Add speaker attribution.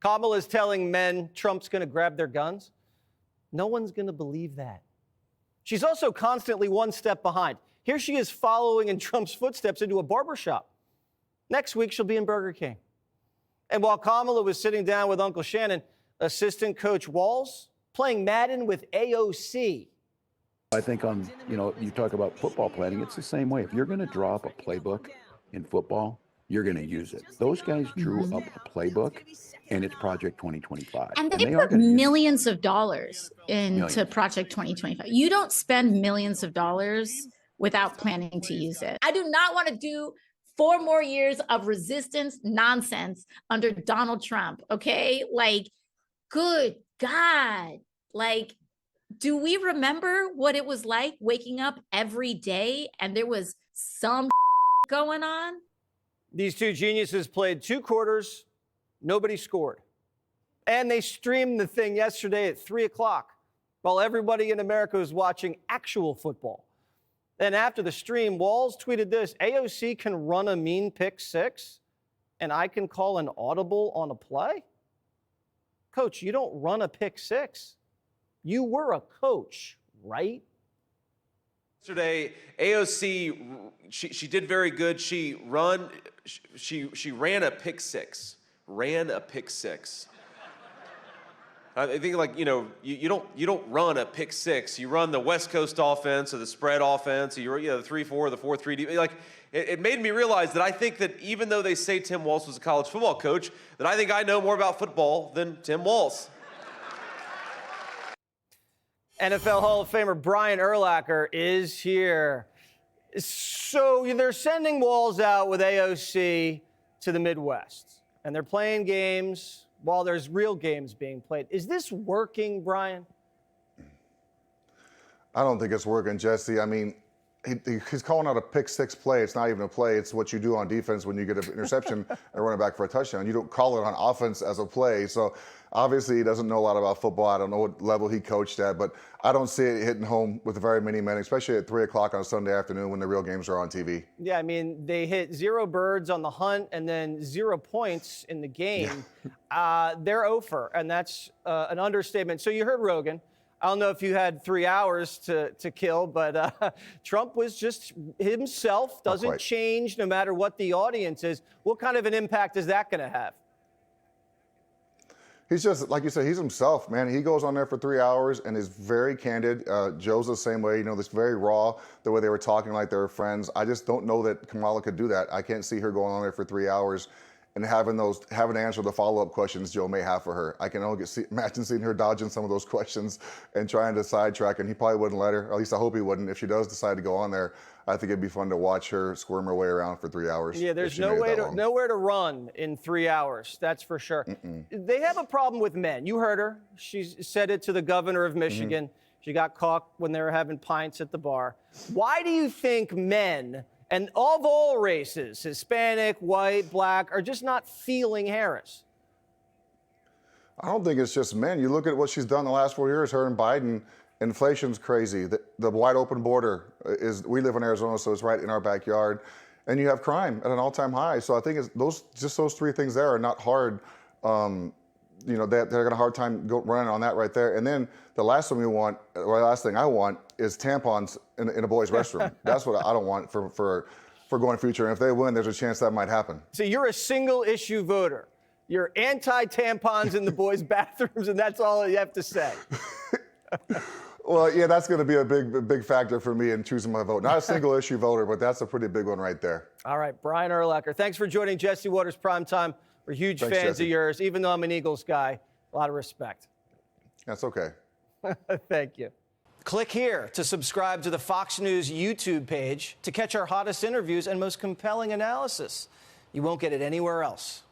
Speaker 1: Kamala's telling men Trump's going to grab their guns. No one's going to believe that. She's also constantly one step behind. Here she is following in Trump's footsteps into a barbershop. Next week, she'll be in Burger King. And while Kamala was sitting down with Uncle Shannon, assistant coach Walz playing Madden with AOC.
Speaker 2: I think you talk about football planning, it's the same way. If you're going to draw up a playbook in football, you're going to use it. Those guys drew up a playbook, and it's Project 2025.
Speaker 3: And they put millions of dollars into Project 2025. You don't spend millions of dollars without planning to use it. I do not want to do 4 more years of resistance nonsense under Donald Trump, okay? Like, good God. Like, do we remember what it was like waking up every day and there was some going on?
Speaker 1: These two geniuses played 2 quarters. Nobody scored. And they streamed the thing yesterday at 3 o'clock while everybody in America was watching actual football. Then after the stream, Walz tweeted this: AOC can run a mean pick 6 and I can call an audible on a play? Coach, you don't run a pick 6. You were a coach, right?
Speaker 4: Yesterday, AOC, she did very good. She ran a pick 6. Ran a pick 6. I think, like, you don't run a pick 6. You run the West Coast offense or the spread offense, or the 3-4, the 4-3. Like, it made me realize that I think that even though they say Tim Walz was a college football coach, that I think I know more about football than Tim Walz.
Speaker 1: NFL Hall of Famer Brian Urlacher is here. So they're sending Walz out with AOC to the Midwest, and they're playing games while there's real games being played. Is this working, Brian?
Speaker 5: I don't think it's working, Jesse. I mean, he's calling out a pick 6 play. It's not even a play. It's what you do on defense when you get an interception and run it back for a touchdown. You don't call it on offense as a play. So obviously he doesn't know a lot about football. I don't know what level he coached at, but I don't see it hitting home with very many men, especially at 3 o'clock on a Sunday afternoon when the real games are on TV.
Speaker 1: Yeah, I mean, they hit 0 birds on the hunt and then 0 points in the game. Yeah. They're over, and that's an understatement. So you heard Rogan. I don't know if you had 3 hours to kill, but Trump was just himself, doesn't change no matter what the audience is. What kind of an impact is that going to have?
Speaker 5: He's just, like you said, he's himself, man. He goes on there for 3 hours and is very candid. Joe's the same way, this very raw, the way they were talking like they were friends. I just don't know that Kamala could do that. I can't see her going on there for 3 hours and having to answer the follow-up questions Joe may have for her. I can only imagine seeing her dodging some of those questions and trying to sidetrack, and he probably wouldn't let her, or at least I hope he wouldn't. If she does decide to go on there, I think it'd be fun to watch her squirm her way around for 3 hours.
Speaker 1: Yeah, there's nowhere to run in 3 hours, that's for sure. They have a problem with men. You heard her. She said it to the governor of Michigan. She got caught when they were having pints at the bar. Why do you think men, and of all races, Hispanic, white, black, are just not feeling Harris?
Speaker 5: I don't think it's just men. You look at what she's done the last 4 years, her and Biden. Inflation's crazy. The wide open border we live in Arizona, so it's right in our backyard. And you have crime at an all-time high. So I think those 3 things there are not hard. They're got a hard time running on that right there. And then the last thing I want is tampons in a boys' restroom. That's what I don't want for going future. And if they win, there's a chance that might happen. So
Speaker 1: you're a single issue voter. You're anti-tampons in the boys' bathrooms, and that's all you have to say.
Speaker 5: Well, yeah, that's going to be a big factor for me in choosing my vote. Not a single issue voter, but that's a pretty big one right there.
Speaker 1: All right, Brian Urlacher, thanks for joining Jesse Watters Primetime. We're huge fans
Speaker 5: Jesse.
Speaker 1: of yours. Even though I'm an Eagles guy, a lot of respect.
Speaker 5: That's okay.
Speaker 1: Thank you. Click here to subscribe to the Fox News YouTube page to catch our hottest interviews and most compelling analysis. You won't get it anywhere else.